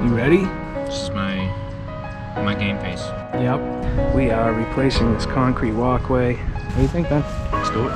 You ready? This is my game face. Yep. We are replacing this concrete walkway. What do you think, Ben? Let's do it.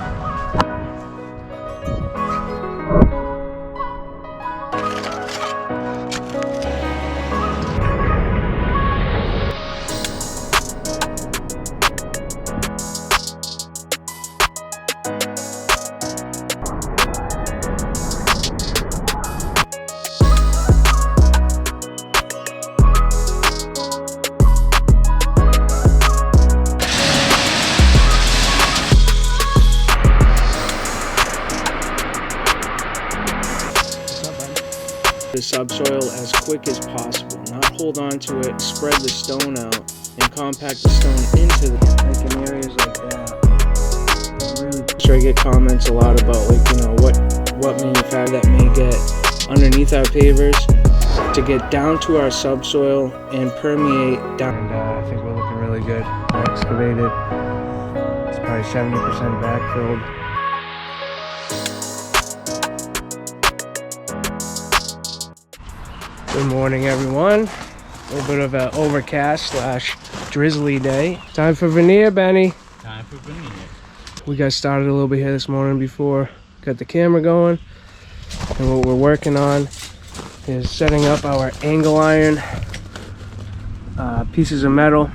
The subsoil as quick as possible, not hold on to it, spread the stone out, and compact the stone into in areas like that. Really sure I get comments a lot about what manufacturer that may get underneath our pavers to get down to our subsoil and permeate down. And I think we're looking really good. We're excavated. It's probably 70% backfilled. Good morning, everyone. A little bit of an overcast / drizzly day. Time for veneer, Benny. Time for veneer. We got started a little bit here this morning before got the camera going. And what we're working on is setting up our angle iron pieces of metal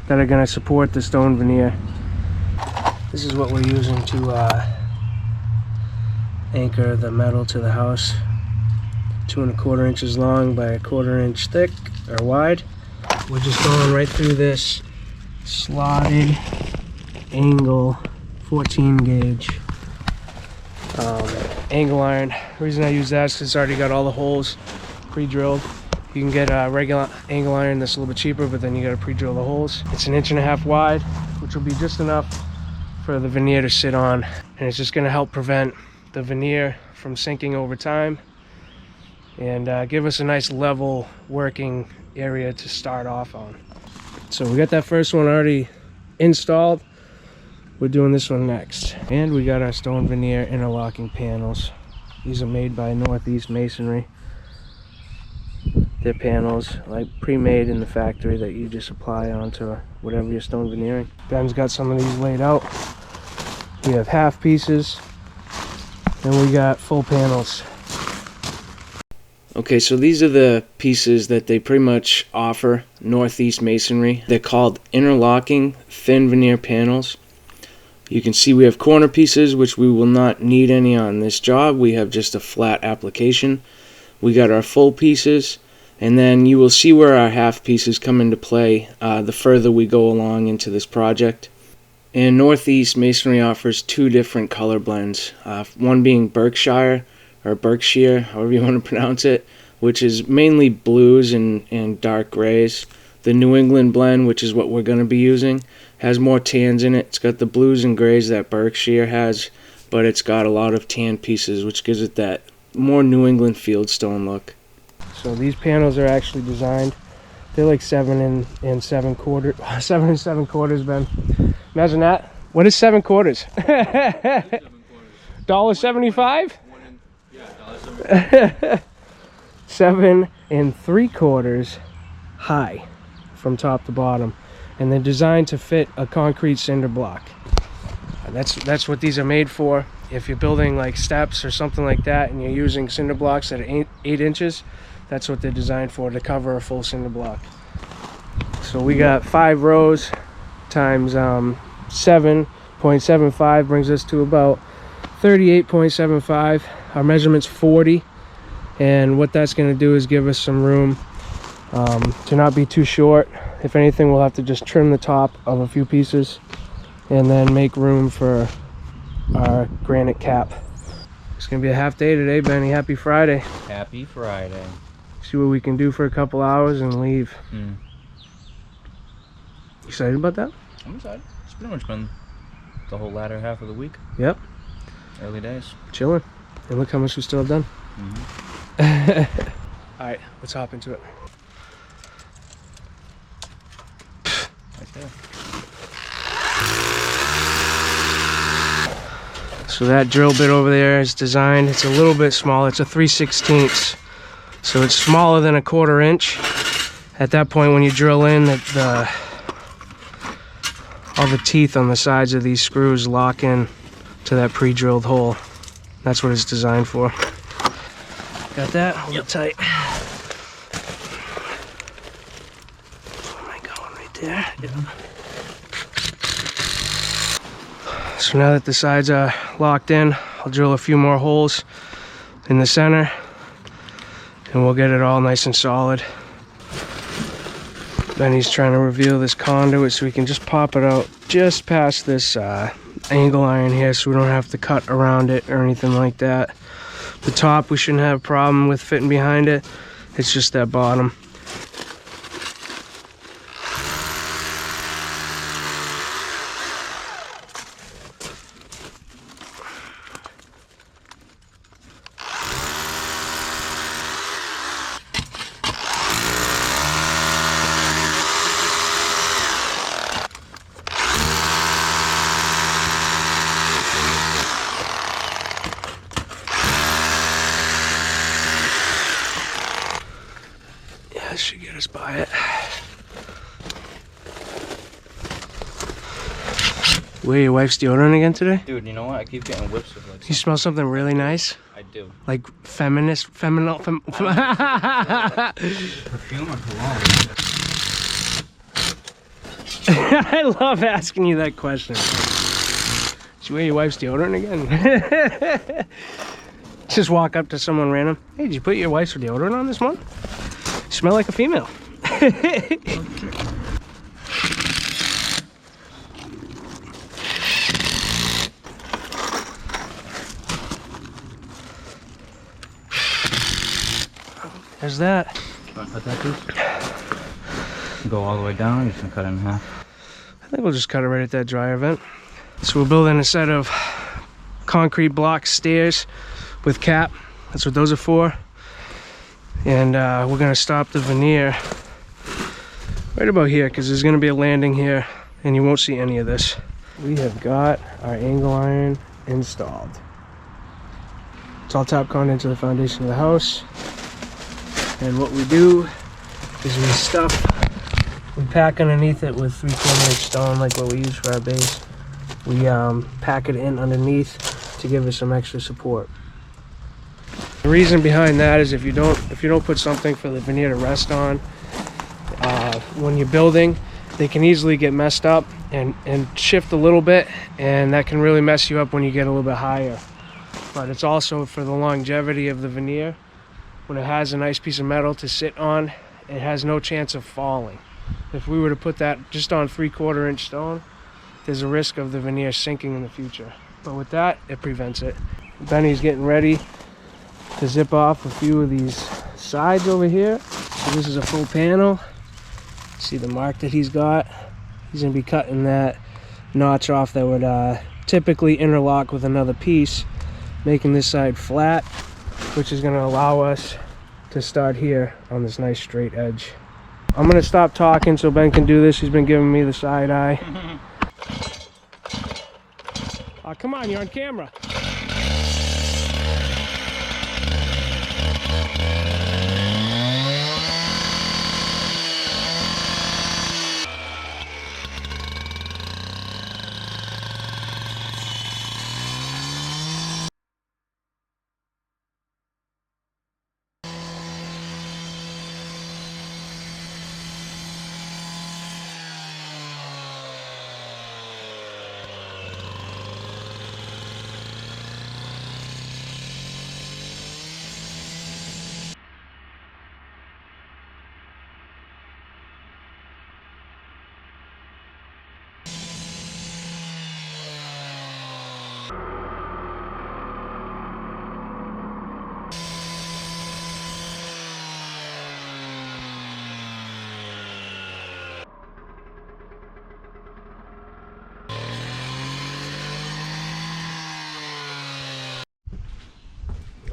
that are going to support the stone veneer. This is what we're using to anchor the metal to the house. 2 1/4 inches long by 1/4 inch thick or wide. We're just going right through this slotted angle 14 gauge angle iron. The reason I use that is because it's already got all the holes pre-drilled. You can get a regular angle iron that's a little bit cheaper, but then you got to pre-drill the holes. It's 1.5 inches wide, which will be just enough for the veneer to sit on, and it's just going to help prevent the veneer from sinking over time and give us a nice level working area to start off on. So we got that first one already installed. We're doing this one next. And we got our stone veneer interlocking panels. These are made by Northeast Masonry. They're panels like pre-made in the factory that you just apply onto whatever you're stone veneering. Ben's got some of these laid out. We have half pieces and we got full panels. Okay, so these are the pieces that they pretty much offer, Northeast Masonry. They're called interlocking thin veneer panels. You can see we have corner pieces, which we will not need any on this job. We have just a flat application. We got our full pieces, and then you will see where our half pieces come into play the further we go along into this project. And Northeast Masonry offers 2 different color blends, one being Berkshire, however you want to pronounce it, which is mainly blues and dark grays. The New England blend, which is what we're going to be using, has more tans in it. It's got the blues and grays that Berkshire has, but it's got a lot of tan pieces, which gives it that more New England fieldstone look. So these panels are actually designed, they're like 7 7/4, 7 7/4, Ben. Imagine that. What is 7/4? $1.75? 7 3/4 high from top to bottom, and they're designed to fit a concrete cinder block. That's what these are made for. If you're building like steps or something like that and you're using cinder blocks that are 8 inches, that's what they're designed for, to cover a full cinder block. So we got 5 rows times 7.75 brings us to about 38.75. Our measurement's 40, and what that's going to do is give us some room to not be too short. If anything, we'll have to just trim the top of a few pieces and then make room for our granite cap. It's going to be a half day today, Benny. Happy Friday. Happy Friday. See what we can do for a couple hours and leave. Excited about that? I'm excited. It's pretty much been the whole latter half of the week. Yep. Early days. Chilling. And look how much we still have done. Alright, let's hop into it. Right there. So that drill bit over there is designed, it's a little bit small, it's a 3/16 So it's smaller than a 1/4 inch. At that point, when you drill in, all the teeth on the sides of these screws lock in to that pre-drilled hole. That's what it's designed for. Got that? Hold it tight. Where am I going? Right there? Yeah. So now that the sides are locked in, I'll drill a few more holes in the center and we'll get it all nice and solid. Then he's trying to reveal this conduit so we can just pop it out just past this angle iron here so we don't have to cut around it or anything like that. The top we shouldn't have a problem with fitting behind it. It's just that bottom. That should get us by it. Wear your wife's deodorant again today? Dude, you know what? I keep getting whiffs of like. You smell something really nice? I do. Like feminine. Perfume or cologne? I love asking you that question. Did you wear your wife's deodorant again? Just walk up to someone random. Hey, did you put your wife's deodorant on this one? You smell like a female. There's that. Cut that piece. Go all the way down. You're just gonna cut it in half. I think we'll just cut it right at that dryer vent. So we're building a set of concrete block stairs with cap. That's what those are for. And we're gonna stop the veneer right about here because there's gonna be a landing here and you won't see any of this. We have got our angle iron installed. It's all Topcon into the foundation of the house. And what we do is we pack underneath it with 3/4 inch stone like what we use for our base. We pack it in underneath to give it some extra support. The reason behind that is if you don't put something for the veneer to rest on, when you're building, they can easily get messed up and shift a little bit, and that can really mess you up when you get a little bit higher. But it's also for the longevity of the veneer. When it has a nice piece of metal to sit on, it has no chance of falling. If we were to put that just on 3/4 inch stone, there's a risk of the veneer sinking in the future. But with that, it prevents it. Benny's getting ready to zip off a few of these sides over here. So this is a full panel. See the mark that he's got? He's gonna be cutting that notch off that would typically interlock with another piece, making this side flat, which is gonna allow us to start here on this nice straight edge. I'm gonna stop talking so Ben can do this. He's been giving me the side eye. Oh, come on, you're on camera.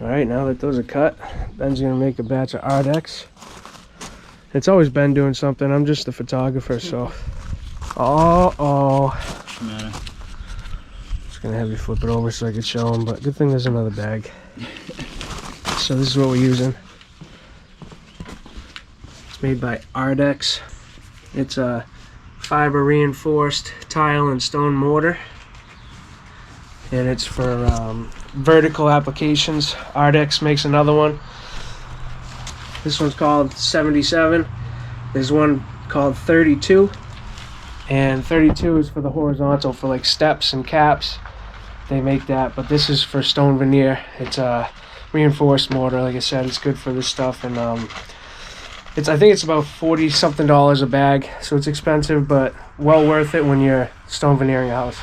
Alright, now that those are cut, Ben's gonna make a batch of Ardex. It's always Ben doing something. I'm just the photographer, so. What's the matter? Just gonna have you flip it over so I can show him, but good thing there's another bag. So this is what we're using. It's made by Ardex. It's a fiber reinforced tile and stone mortar, and it's for vertical applications. Ardex makes another one. This one's called 77. There's one called 32, and 32 is for the horizontal, for like steps and caps. They make that, but this is for stone veneer. It's a reinforced mortar. Like I said, it's good for this stuff, and I think it's about $40 something a bag, so it's expensive, but well worth it when you're stone veneering a house.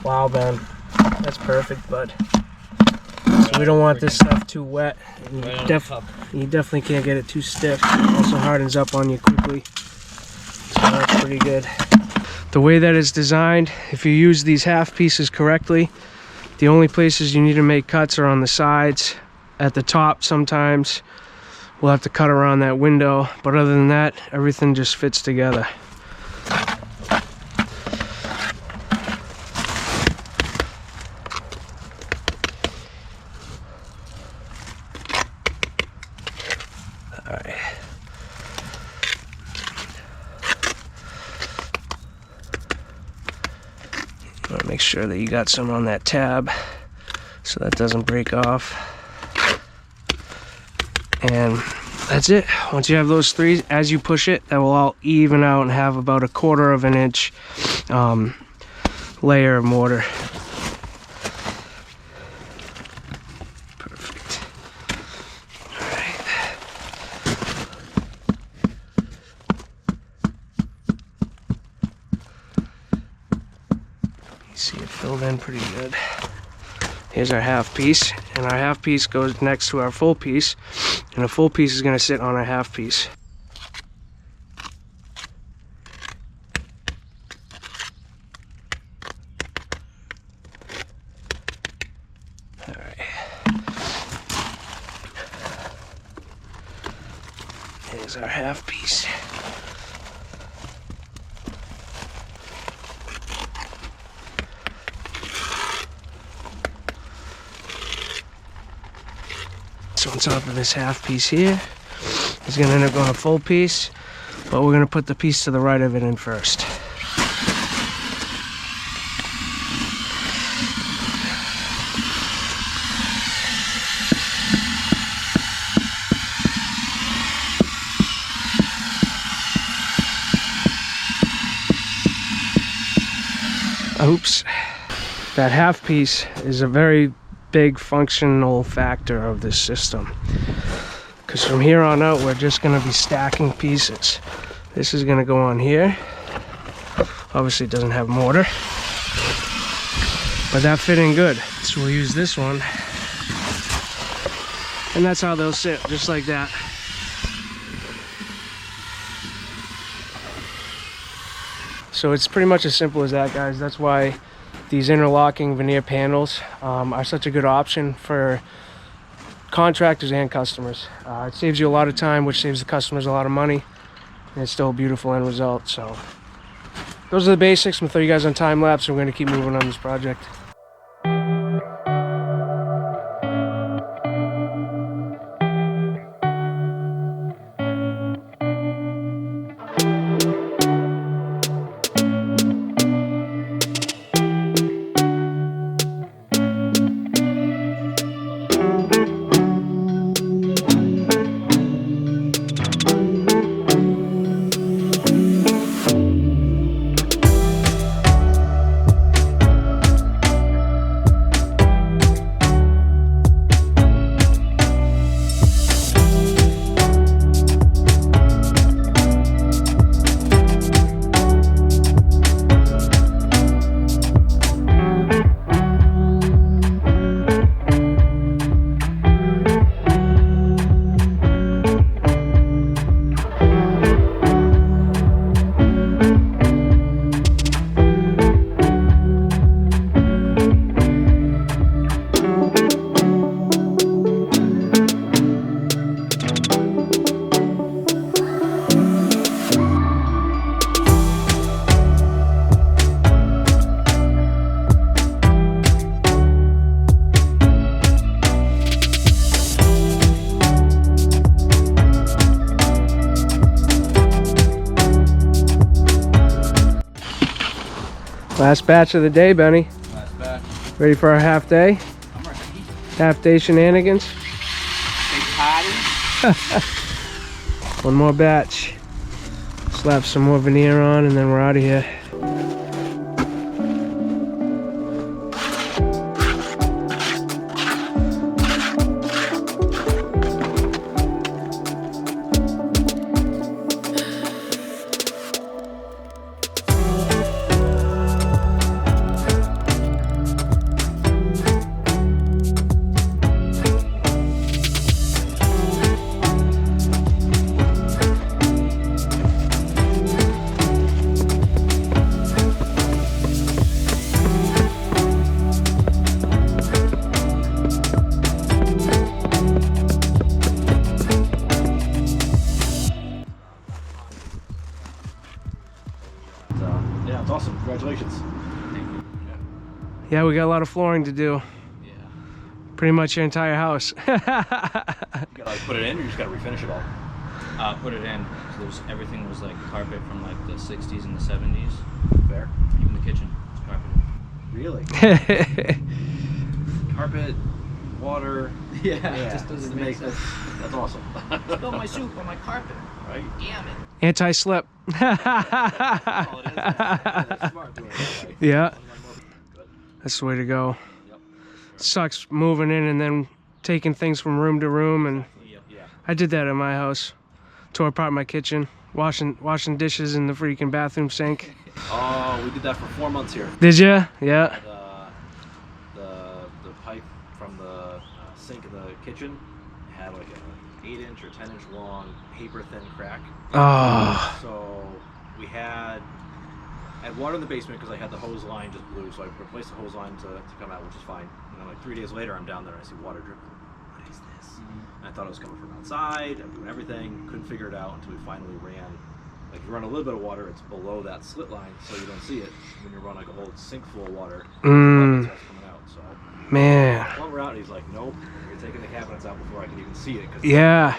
Wow, man, that's perfect, bud. So we don't want this stuff too wet. And you definitely can't get it too stiff. It also hardens up on you quickly. So that's pretty good. The way that it's designed, if you use these half pieces correctly, the only places you need to make cuts are on the sides, at the top sometimes. We'll have to cut around that window, but other than that, everything just fits together. Make sure that you got some on that tab so that doesn't break off. And that's it. Once you have those three, as you push it, that will all even out and have about a 1/4 of an inch layer of mortar. Perfect. All right. See it filled in pretty good. Here's our half piece, and our half piece goes next to our full piece, and a full piece is going to sit on our half piece. All right. Here's our half piece. So on top of this half piece here, it's going to end up going a full piece, but we're going to put the piece to the right of it in first. Oops. That half piece is a very big functional factor of this system, because from here on out we're just going to be stacking pieces. This is going to go on here. Obviously it doesn't have mortar, but that fit in good, so we'll use this one, and that's how they'll sit, just like that. So it's pretty much as simple as that, guys. That's why these interlocking veneer panels are such a good option for contractors and customers. It saves you a lot of time, which saves the customers a lot of money, and it's still a beautiful end result. So those are the basics. I'm gonna throw you guys on time lapse, and we're gonna keep moving on this project. Last batch of the day, Benny. Last batch. Ready for our half day? I'm ready. Half day shenanigans. Big party. One more batch. Slap some more veneer on and then we're out of here. Yeah, it's awesome. Congratulations. Yeah, we got a lot of flooring to do. Yeah. Pretty much your entire house. You gotta like put it in, or you just gotta refinish it all. Put it in. So there's everything was like carpet from like the 60s and the 70s. Fair. Even the kitchen was carpeted. Really? Carpet, water. Yeah. Yeah, It just doesn't make sense. That's awesome. Spilled my soup on my carpet. Right? Damn it. Anti-slip. That's all it is. That's smart doing it that way. Yeah, Good. that's the way to go. Yep. Sucks moving in and then taking things from room to room, and Yep. Yeah. I did that at my house. Tore apart my kitchen, washing dishes in the freaking bathroom sink. Oh, we did that for 4 months here. Did ya? Yeah. The pipe from the sink in the kitchen had like an 8-inch or 10-inch long paper thin crack. Oh. So we had water in the basement because I had the hose line just blew, so I replaced the hose line to come out, which is fine. And then like 3 days later, I'm down there and I see water dripping. What is this? And I thought it was coming from outside. I'm doing everything, couldn't figure it out until we finally ran. Like you run a little bit of water, it's below that slit line, so you don't see it. When you run like a whole sink full of water, it starts coming out. So Man. plumber out, and he's like, "Nope, you're taking the cabinets out before I can even see it." 'Cause Yeah.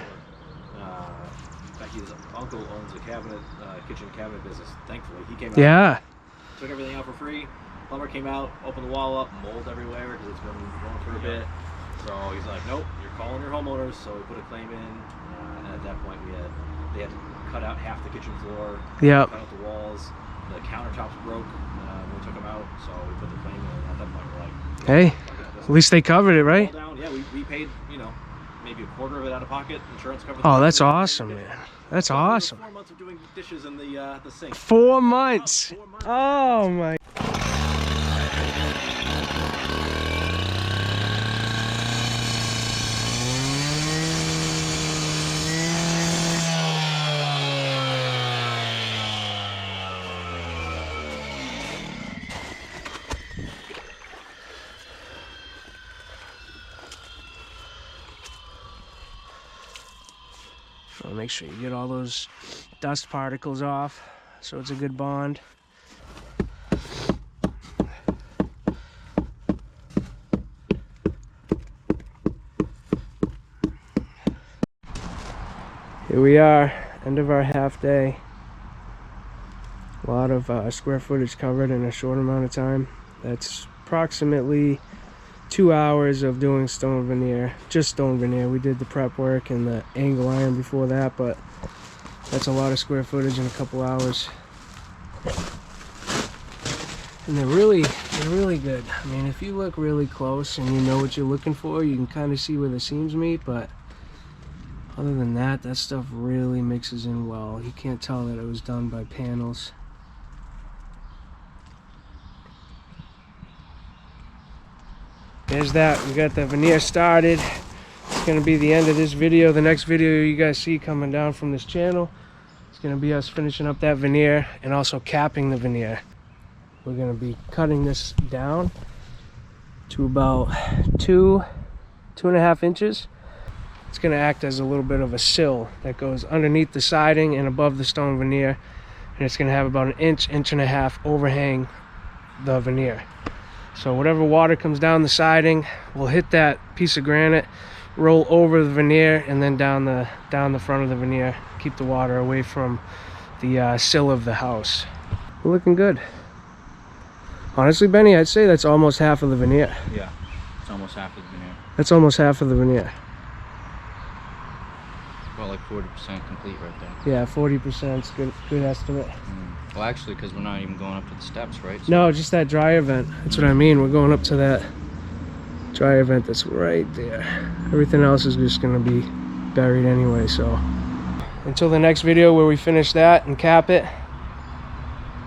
in fact, his uncle owns a kitchen cabinet business. Thankfully, he came out, Yeah. took everything out for free. Plumber came out, opened the wall up, mold everywhere because it's been going for a bit. So he's like, "Nope, you're calling your homeowners." So we put a claim in, and at that point, they had to cut out half the kitchen floor, Yep. cut out the walls. The countertops broke when we took them out, so we put the claim in. And at that point, we're like, Hey, "Fuck it, at least they covered it, right? all down." Yeah, we paid, maybe a quarter of it out of pocket. Insurance covered. Oh, the that's rest. awesome, man. That's So we were awesome. 4 months of doing dishes in the sink. 4 months. 4 months. Oh my. So make sure you get all those dust particles off so it's a good bond. Here we are, end of our half day. A lot of square footage covered in a short amount of time. That's approximately 2 hours of doing stone veneer, just stone veneer. We did the prep work and the angle iron before that, but that's a lot of square footage in a couple hours. And they're really good. I mean, if you look really close and you know what you're looking for, you can kind of see where the seams meet, but other than that, that stuff really mixes in well. You can't tell that it was done by panels. There's that. We got the veneer started. It's going to be the end of this video. The next video you guys see coming down from this channel, it's going to be us finishing up that veneer and also capping the veneer. We're going to be cutting this down to about 2.5 inches. It's going to act as a little bit of a sill that goes underneath the siding and above the stone veneer, and it's going to have about an inch, inch and a half overhang the veneer. So whatever water comes down the siding will hit that piece of granite, roll over the veneer, and then down the front of the veneer. Keep the water away from the sill of the house. We're looking good. Honestly, Benny, I'd say that's almost half of the veneer. Yeah, it's almost half of the veneer. That's almost half of the veneer. About like 40% complete right there. Yeah, 40% is good estimate. Well, actually, because we're not even going up to the steps, right? So No, just that dryer vent. That's what I mean. We're going up to that dryer vent that's right there. Everything else is just going to be buried anyway, so. Until the next video where we finish that and cap it.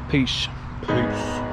Peace. Peace.